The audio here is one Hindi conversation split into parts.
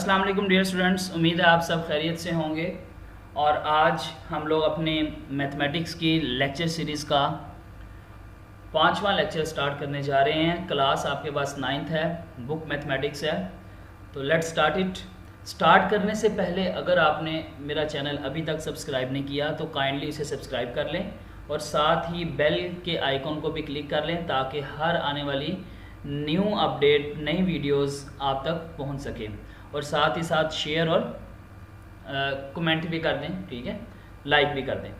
अस्सलाम वालेकुम डियर स्टूडेंट्स, उम्मीद है आप सब खैरियत से होंगे। और आज हम लोग अपने मैथमेटिक्स की लेक्चर सीरीज़ का 5वां लेक्चर स्टार्ट करने जा रहे हैं। क्लास आपके पास 9th है, बुक मैथमेटिक्स है। तो लेट्स स्टार्ट इट। स्टार्ट करने से पहले अगर आपने मेरा चैनल अभी तक सब्सक्राइब नहीं किया तो काइंडली इसे सब्सक्राइब कर लें और साथ ही बेल के आइकॉन को भी क्लिक कर लें ताकि हर आने वाली न्यू अपडेट, नई वीडियोस आप तक पहुंच सके। और साथ ही साथ शेयर और कमेंट भी कर दें, ठीक है, लाइक भी कर दें।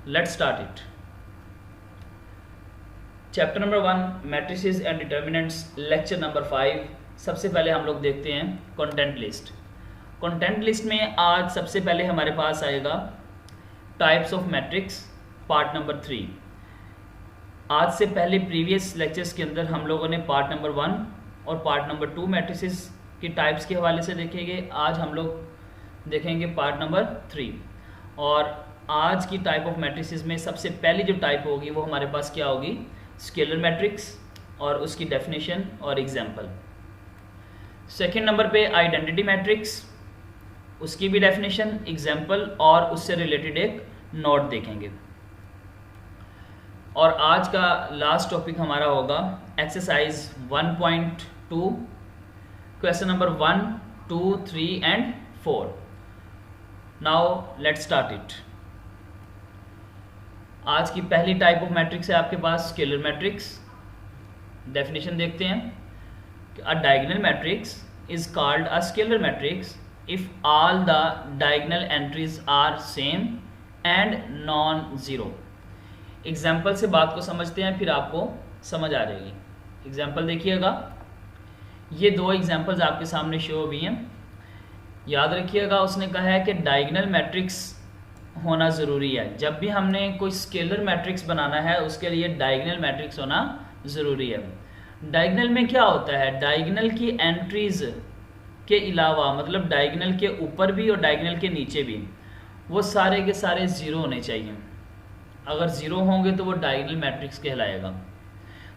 Let's start it. Chapter number 1 matrices and determinants, lecture number 5। सबसे पहले हम लोग देखते हैं कंटेंट लिस्ट। कंटेंट लिस्ट में आज सबसे पहले हमारे पास आएगा types of matrix, part number 3। आज से पहले प्रीवियस लेक्चर्स के अंदर हम लोगों ने पार्ट नंबर 1 और पार्ट नंबर 2 मैट्रिसेस की टाइप्स के हवाले से देखेंगे। आज हम लोग देखेंगे पार्ट नंबर 3। और आज की टाइप ऑफ मैट्रिसेस में सबसे पहली जो टाइप होगी वो हमारे पास क्या होगी, स्केलर मैट्रिक्स, और उसकी डेफिनेशन और एग्जांपल। सेकंड नंबर पे आइडेंटिटी मैट्रिक्स, उसकी भी डेफिनेशन, एग्जांपल और उससे रिलेटेड एक नोट देखेंगे। और आज का लास्ट टॉपिक हमारा होगा exercise 1.2, question number 1, 2, 3 and 4। Now let's start it. आज की पहली टाइप ऑफ मैट्रिक्स है आपके पास स्केलर मैट्रिक्स। डेफिनेशन देखते हैं। A diagonal matrix is called a scalar matrix if all the diagonal entries are same and non zero. Example से बात को समझते हैं, फिर आपको समझ आ जाएगी। एग्जाम्पल देखिएगा, ये दो एग्जाम्पल्स आपके सामने शो हुई हैं। याद रखिएगा, उसने कहा है कि डायगोनल मैट्रिक्स होना ज़रूरी है। जब भी हमने कोई स्केलर मैट्रिक्स बनाना है उसके लिए डायगोनल मैट्रिक्स होना ज़रूरी है। डायगोनल में क्या होता है, डायगोनल की एंट्रीज के अलावा, मतलब डायगोनल के ऊपर भी और डायगोनल के नीचे भी, वो सारे के सारे ज़ीरो होने चाहिए। अगर ज़ीरो होंगे तो वो डायगोनल मैट्रिक्स कहलाएगा।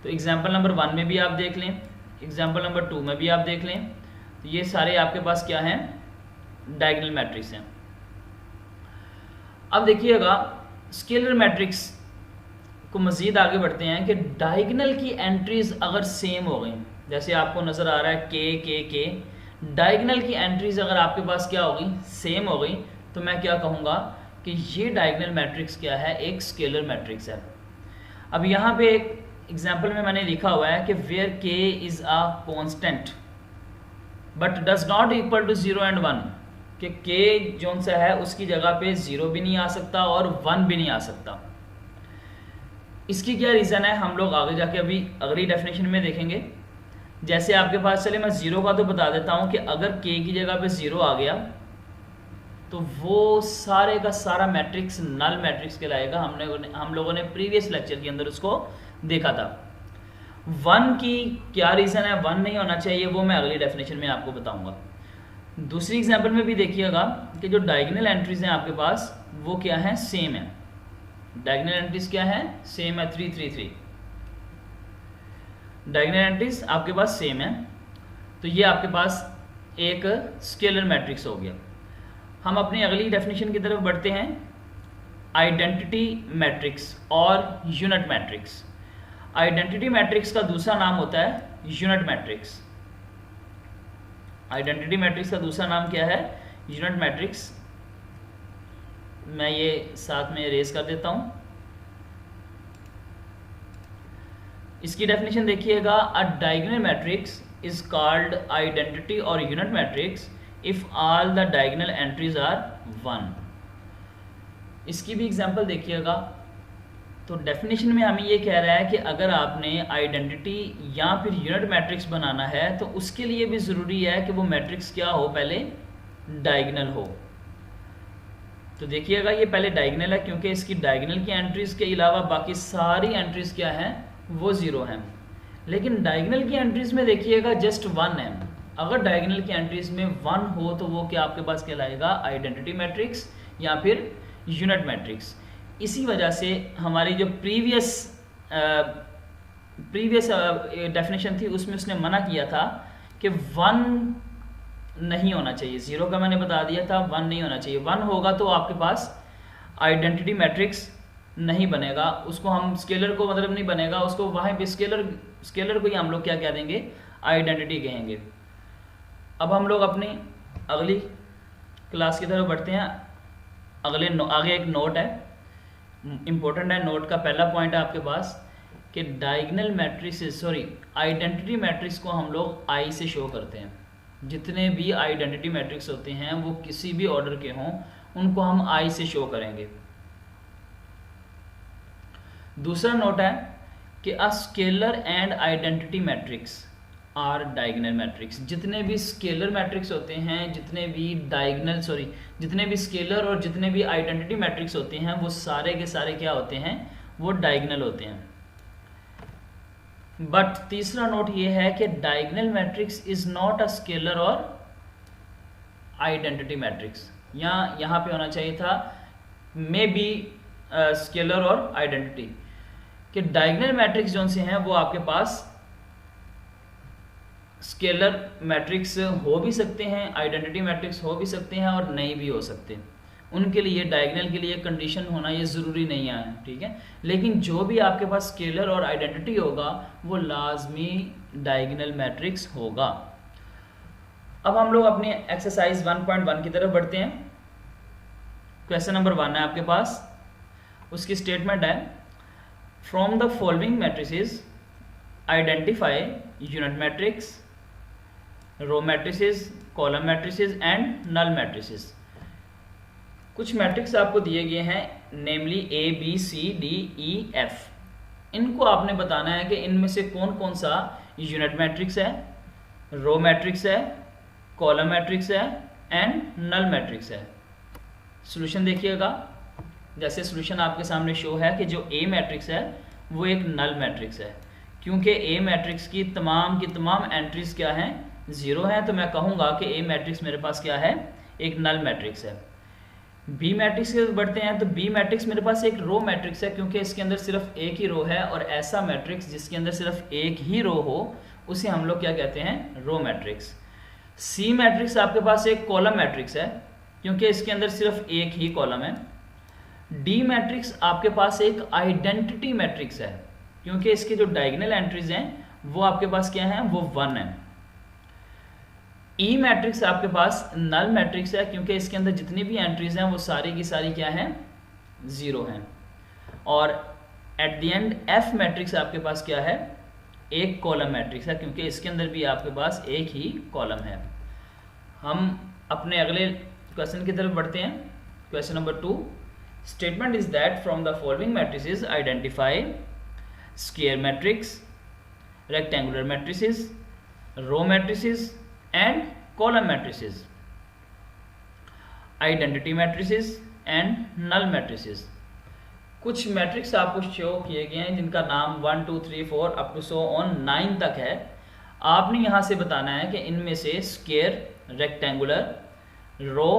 तो एग्जाम्पल नंबर 1 में भी आप देख लें, एग्जाम्पल नंबर 2 में भी आप देख लें, तो ये सारे आपके पास क्या हैं, डायगोनल मैट्रिक्स हैं। अब देखिएगा स्केलर मैट्रिक्स को मज़ीद आगे बढ़ते हैं कि डायगोनल की एंट्रीज अगर सेम हो गई, जैसे आपको नज़र आ रहा है के, डायगोनल की एंट्रीज अगर आपके पास क्या हो गई, सेम हो गई, तो मैं क्या कहूँगा कि ये डायगोनल मैट्रिक्स क्या है, एक स्केलर मैट्रिक्स है। अब यहाँ पे एक एग्जाम्पल में मैंने लिखा हुआ है कि where k is a constant but does not equal to 0 and 1, कि के जो सा है उसकी जगह पे 0 भी नहीं आ सकता और 1 भी नहीं आ सकता। इसकी क्या रीज़न है, हम लोग आगे जाके अभी अगली डेफिनेशन में देखेंगे। जैसे आपके पास, चले मैं 0 का तो बता देता हूँ कि अगर के की जगह पे 0 आ गया तो वो सारे का सारा मैट्रिक्स नल मैट्रिक्स कहलाएगा। हम लोगों ने प्रीवियस लेक्चर के अंदर उसको देखा था। 1 की क्या रीज़न है 1 नहीं होना चाहिए, वो मैं अगली डेफिनेशन में आपको बताऊंगा। दूसरी एग्जांपल में भी देखिएगा कि जो डायगोनल एंट्रीज हैं आपके पास वो क्या है, सेम है। डायगोनल एंट्रीज क्या है, सेम है, 3 3 3 डायगोनल एंट्रीज आपके पास सेम है। तो ये आपके पास एक स्केलर मैट्रिक्स हो गया। हम अपनी अगली डेफिनेशन की तरफ बढ़ते हैं, आइडेंटिटी मैट्रिक्स और यूनिट मैट्रिक्स। आइडेंटिटी मैट्रिक्स का दूसरा नाम होता है यूनिट मैट्रिक्स। आइडेंटिटी मैट्रिक्स का दूसरा नाम क्या है, यूनिट मैट्रिक्स। मैं ये साथ में इरेज कर देता हूं। इसकी डेफिनेशन देखिएगा, a diagonal matrix is called identity और unit matrix if all the diagonal entries are 1। इसकी भी एग्जांपल देखिएगा। तो डेफिनेशन में हमें ये कह रहा है कि अगर आपने आइडेंटिटी या फिर यूनिट मैट्रिक्स बनाना है तो उसके लिए भी ज़रूरी है कि वो मैट्रिक्स क्या हो, पहले डायगोनल हो। तो देखिएगा ये पहले डायगोनल है क्योंकि इसकी डायगोनल की एंट्रीज के अलावा बाकी सारी एंट्रीज क्या हैं, वो 0 हैं। लेकिन डायगोनल की एंट्रीज में देखिएगा जस्ट 1 है। अगर डायगोनल की एंट्रीज में 1 हो तो वो क्या आपके पास कहलाएगा, आइडेंटिटी मैट्रिक्स या फिर यूनिट मैट्रिक्स। इसी वजह से हमारी जो प्रीवियस डेफिनेशन थी उसमें उसने मना किया था कि 1 नहीं होना चाहिए। 0 का मैंने बता दिया था, 1 नहीं होना चाहिए। 1 होगा तो आपके पास आइडेंटिटी मैट्रिक्स नहीं बनेगा, उसको हम स्केलर को मतलब नहीं बनेगा, उसको वहाँ पे स्केलर को ही हम लोग क्या कह देंगे, आइडेंटिटी कहेंगे। अब हम लोग अपनी अगली क्लास की तरफ बढ़ते हैं। आगे एक नोट है, इम्पोर्टेंट है। नोट का पहला पॉइंट है आपके पास कि डायगोनल मैट्रिसेस आइडेंटिटी मैट्रिक्स को हम लोग आई से शो करते हैं। जितने भी आइडेंटिटी मैट्रिक्स होते हैं वो किसी भी ऑर्डर के हों, उनको हम आई से शो करेंगे। दूसरा नोट है कि a scalar and identity matrix are diagonal matrix. जितने भी स्केलर मैट्रिक्स होते हैं, जितने भी स्केलर और जितने भी आइडेंटिटी मैट्रिक्स होते हैं वो सारे के सारे क्या होते हैं, वो डायगोनल होते हैं। बट तीसरा नोट ये है कि diagonal matrix is not a scalar और आइडेंटिटी मैट्रिक्स। यहाँ पे होना चाहिए था मे बी स्केलर और आइडेंटिटी, कि डायगोनल मैट्रिक्स जो से हैं वो आपके पास स्केलर मैट्रिक्स हो भी सकते हैं, आइडेंटिटी मैट्रिक्स हो भी सकते हैं और नहीं भी हो सकते। उनके लिए डायगोनल के लिए कंडीशन होना ये ज़रूरी नहीं है, ठीक है। लेकिन जो भी आपके पास स्केलर और आइडेंटिटी होगा वो लाजमी डायगोनल मैट्रिक्स होगा। अब हम लोग अपने एक्सरसाइज 1.1 की तरफ बढ़ते हैं। क्वेश्चन नंबर 1 है आपके पास, उसकी स्टेटमेंट है from the following matrices identify unit matrix, row matrices, column matrices and null matrices. कुछ मैट्रिक्स आपको दिए गए हैं, नेमली A B C D E F। इनको आपने बताना है कि इनमें से कौन कौन सा यूनिट मैट्रिक्स है, रो मैट्रिक्स है, कॉलम मैट्रिक्स है एंड नल मैट्रिक्स है। सॉल्यूशन देखिएगा, जैसे सॉल्यूशन आपके सामने शो है कि जो A मैट्रिक्स है वो एक नल मैट्रिक्स है, क्योंकि A मैट्रिक्स की तमाम एंट्रीज क्या हैं, 0 हैं। तो मैं कहूँगा कि A मैट्रिक्स मेरे पास क्या है, एक नल मैट्रिक्स है। B मैट्रिक्स के बढ़ते हैं तो B मैट्रिक्स मेरे पास एक रो मैट्रिक्स है, क्योंकि इसके अंदर सिर्फ एक ही रो है, और ऐसा मैट्रिक्स जिसके अंदर सिर्फ एक ही रो हो उसे हम लोग क्या कहते हैं, रो मैट्रिक्स। C मैट्रिक्स आपके पास एक कॉलम मैट्रिक्स है, क्योंकि इसके अंदर सिर्फ एक ही कॉलम है। D मैट्रिक्स आपके पास एक आइडेंटिटी मैट्रिक्स है, क्योंकि इसके जो डायगोनल एंट्रीज हैं वो आपके पास क्या हैं, वो 1 है। E मैट्रिक्स आपके पास नल मैट्रिक्स है, क्योंकि इसके अंदर जितनी भी एंट्रीज हैं वो सारी की सारी क्या हैं, 0 हैं। और at the end F matrix आपके पास क्या है, एक कॉलम मैट्रिक्स है, क्योंकि इसके अंदर भी आपके पास एक ही कॉलम है। हम अपने अगले क्वेश्चन की तरफ बढ़ते हैं। Question number 2, statement is that from the following matrices identify square matrix, rectangular matrices, row matrices and column matrices, identity matrices and null matrices. कुछ मैट्रिक्स आपको शो किए गए हैं जिनका नाम 1 2 3 4 अप टू सो ऑन 9 तक है। आपने यहाँ से बताना है कि इनमें से square, rectangular, row,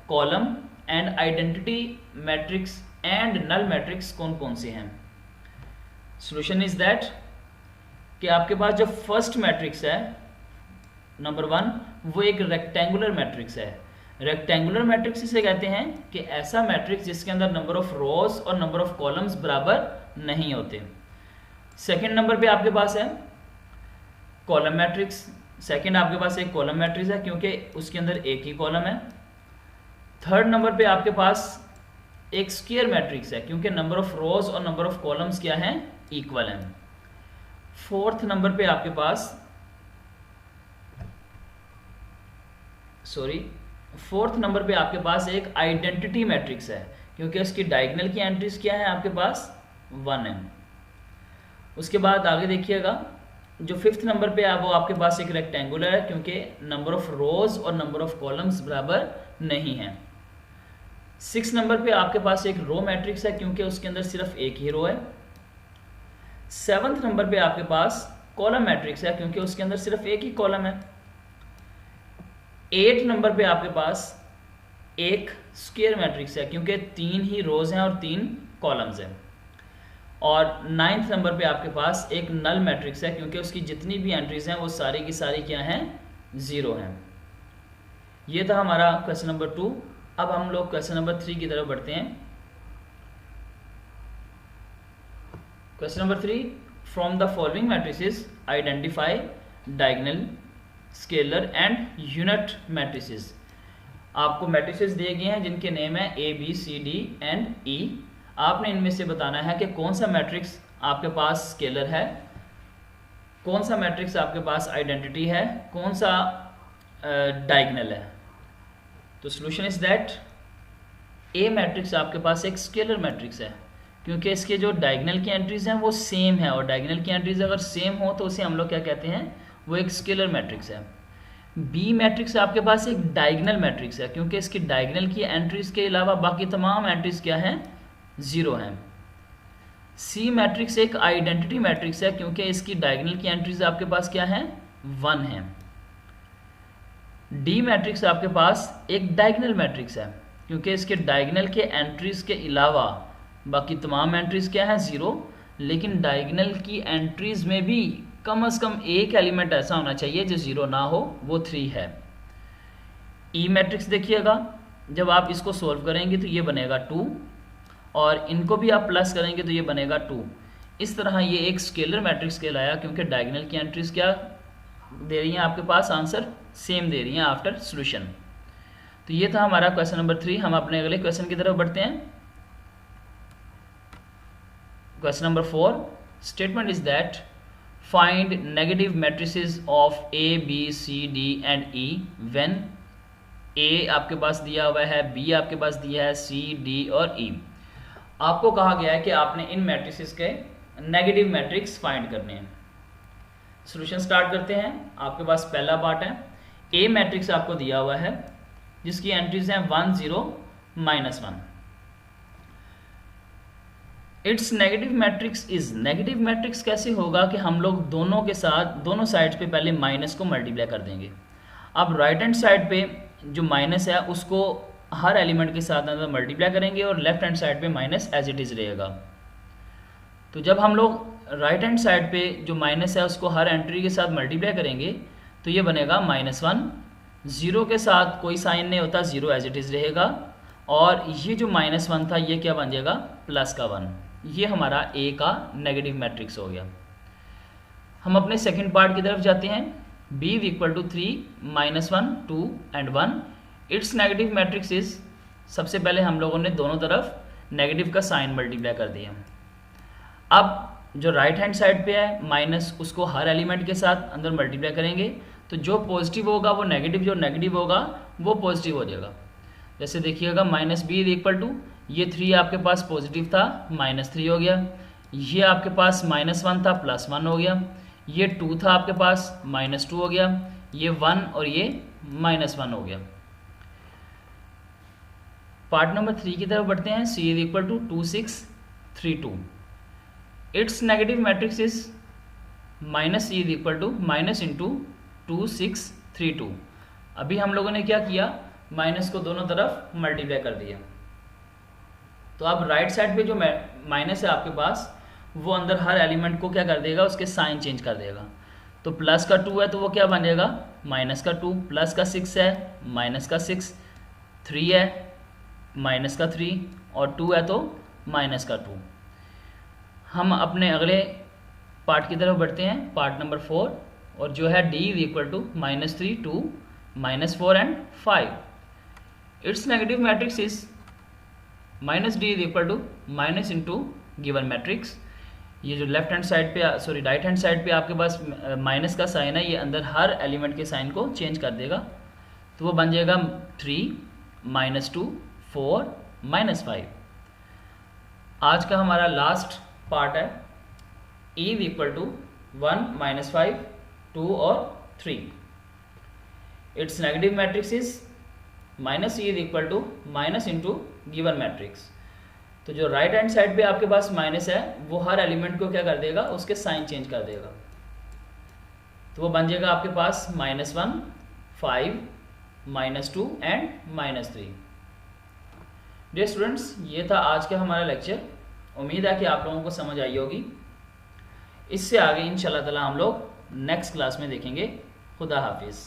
column and identity matrix and null matrix कौन कौन से हैं। सॉल्यूशन इज दैट कि आपके पास जो फर्स्ट मैट्रिक्स है नंबर 1 वो एक रेक्टेंगुलर मैट्रिक्स है। रेक्टेंगुलर मैट्रिक्स इसे कहते हैं कि ऐसा मैट्रिक्स जिसके अंदर नंबर ऑफ रोज और नंबर ऑफ कॉलम्स बराबर नहीं होते। सेकंड नंबर पे आपके पास है कॉलम मैट्रिक्स। सेकंड आपके पास एक कॉलम मैट्रिक्स है, क्योंकि उसके अंदर एक ही कॉलम है। थर्ड नंबर पे आपके पास एक स्क्वायर मैट्रिक्स है, क्योंकि नंबर ऑफ रोज और नंबर ऑफ कॉलम्स क्या हैं, इक्वल हैं। फोर्थ नंबर पे आपके पास फोर्थ नंबर पे आपके पास एक आइडेंटिटी मैट्रिक्स है, क्योंकि उसकी डायगोनल की एंट्रीज क्या है आपके पास, 1 है। उसके बाद आगे देखिएगा, जो फिफ्थ नंबर पे है वो आपके पास एक रेक्टेंगुलर है, क्योंकि नंबर ऑफ रोज और नंबर ऑफ कॉलम्स बराबर नहीं है। 6 नंबर पे आपके पास एक रो मैट्रिक्स है, क्योंकि उसके अंदर सिर्फ एक ही रो है। 7th नंबर पे आपके पास कॉलम मैट्रिक्स है, क्योंकि उसके अंदर सिर्फ एक ही कॉलम है। 8 नंबर पे आपके पास एक स्क्वायर मैट्रिक्स है, क्योंकि 3 ही रोज हैं और 3 कॉलम्स हैं। और 9th नंबर पे आपके पास एक नल मैट्रिक्स है, क्योंकि उसकी जितनी भी एंट्रीज हैं वो सारी की सारी क्या हैं, 0 हैं। ये था हमारा क्वेश्चन नंबर 2। अब हम लोग क्वेश्चन नंबर 3 की तरफ बढ़ते हैं। Question number 3, from the following matrices identify diagonal, scalar and unit matrices. आपको मैट्रिसेस दिए गए हैं जिनके नेम है A, B, C, D and E। आपने इनमें से बताना है कि कौन सा मैट्रिक्स आपके पास स्केलर है, कौन सा मैट्रिक्स आपके पास आइडेंटिटी है, कौन सा डायगोनल है। तो solution is that A matrix आपके पास एक स्केलर मैट्रिक्स है, क्योंकि इसके जो डायगोनल की एंट्रीज हैं वो सेम है, और डायगोनल की एंट्रीज अगर सेम हो तो उसे हम लोग क्या कहते हैं, वो एक स्केलर मैट्रिक्स है। बी मैट्रिक्स आपके पास एक डायगोनल मैट्रिक्स है, क्योंकि इसकी डायगोनल की एंट्रीज के अलावा बाकी तमाम एंट्रीज क्या हैं, जीरो हैं। सी मैट्रिक्स एक आइडेंटिटी मैट्रिक्स है, क्योंकि इसकी डायगोनल की एंट्रीज आपके पास क्या हैं, 1 है। डी मैट्रिक्स आपके पास एक डायगोनल मैट्रिक्स है, क्योंकि इसके डायगोनल के एंट्रीज के अलावा बाकी तमाम एंट्रीज क्या है, 0। लेकिन डायगोनल की एंट्रीज में भी कम से कम एक एलिमेंट ऐसा होना चाहिए जो 0 ना हो, वो 3 है। ई मैट्रिक्स देखिएगा, जब आप इसको सोल्व करेंगे तो ये बनेगा 2, और इनको भी आप प्लस करेंगे तो ये बनेगा 2। इस तरह ये एक स्केलर मैट्रिक्स कहलाया, क्योंकि डायगोनल की एंट्रीज क्या दे रही हैं आपके पास, आंसर सेम दे रही हैं आफ्टर सॉल्यूशन। तो ये था हमारा क्वेश्चन नंबर 3। हम अपने अगले क्वेश्चन की तरफ बढ़ते हैं। Question number 4, statement is that find negative matrices of A, B, C, D and E when A आपके पास दिया हुआ है, B आपके पास दिया है, C, D और E। आपको कहा गया है कि आपने इन मैट्रिसेस के नेगेटिव मैट्रिक्स फाइंड करने हैं। सॉल्यूशन स्टार्ट करते हैं। आपके पास पहला पार्ट है, A मैट्रिक्स आपको दिया हुआ है जिसकी एंट्रीज हैं 1, 0, -1। It's negative matrix is, negative matrix कैसे होगा कि हम लोग दोनों के साथ, दोनों साइड्स पे पहले माइनस को मल्टीप्लाई कर देंगे। अब राइट हैंड साइड पे जो माइनस है उसको हर एलिमेंट के साथ अंदर मल्टीप्लाई करेंगे, और लेफ्ट हैंड साइड पे माइनस एज इट इज रहेगा। तो जब हम लोग राइट हैंड साइड पे जो माइनस है उसको हर एंट्री के साथ मल्टीप्लाई करेंगे तो ये बनेगा -1। 0 के साथ कोई साइन नहीं होता, 0 एज इट इज रहेगा, और ये जो -1 था ये क्या बन जाएगा, प्लस का 1। ये हमारा A का नेगेटिव मैट्रिक्स हो गया। हम अपने सेकंड पार्ट की तरफ जाते हैं। B = 3, -1, 2 and 1। It's negative matrix is, सबसे पहले हम लोगों ने दोनों तरफ नेगेटिव का साइन मल्टीप्लाई कर दिया। अब जो राइट हैंड साइड पे है माइनस, उसको हर एलिमेंट के साथ अंदर मल्टीप्लाई करेंगे, तो जो पॉजिटिव होगा वो नेगेटिव, जो नेगेटिव होगा वो पॉजिटिव हो जाएगा। जैसे देखिएगा -B = ये 3 आपके पास पॉजिटिव था, -3 हो गया। ये आपके पास -1 था, +1 हो गया। ये 2 था आपके पास, -2 हो गया। ये 1 और ये -1 हो गया। पार्ट नंबर 3 की तरफ बढ़ते हैं। C = 2, 6, 3, 2। It's negative matrix is -C = -2, 6, 3, 2। अभी हम लोगों ने क्या किया, माइनस को दोनों तरफ मल्टीप्लाई कर दिया। तो अब राइट साइड पे जो माइनस है आपके पास, वो अंदर हर एलिमेंट को क्या कर देगा, उसके साइन चेंज कर देगा। तो प्लस का 2 है तो वो क्या बन जाएगा, -2, प्लस का 6 है, -6, 3 है, -3, और 2 है तो -2। हम अपने अगले पार्ट की तरफ बढ़ते हैं, पार्ट नंबर 4, और जो है D = -3, 2, -4 and 5। It's negative matrix is -D = given matrix. ये जो लेफ्ट हैंड साइड पे, सॉरी राइट हैंड साइड पे आपके पास माइनस का साइन है, ये अंदर हर एलिमेंट के साइन को चेंज कर देगा। तो वो बन जाएगा 3, -2, 4, -5। आज का हमारा लास्ट पार्ट है E = 1, -5, 2 और 3। It's negative matrix is -E = given matrix. तो जो राइट हैंड साइड पे आपके पास माइनस है वो हर एलिमेंट को क्या कर देगा, उसके साइन चेंज कर देगा। तो वो बन जाएगा आपके पास -1, 5, -2 एंड -3। डियर स्टूडेंट्स, ये था आज का हमारा लेक्चर। उम्मीद है कि आप लोगों को समझ आई होगी। इससे आगे इंशाल्लाह ताला हम लोग नेक्स्ट क्लास में देखेंगे। खुदा हाफिज़।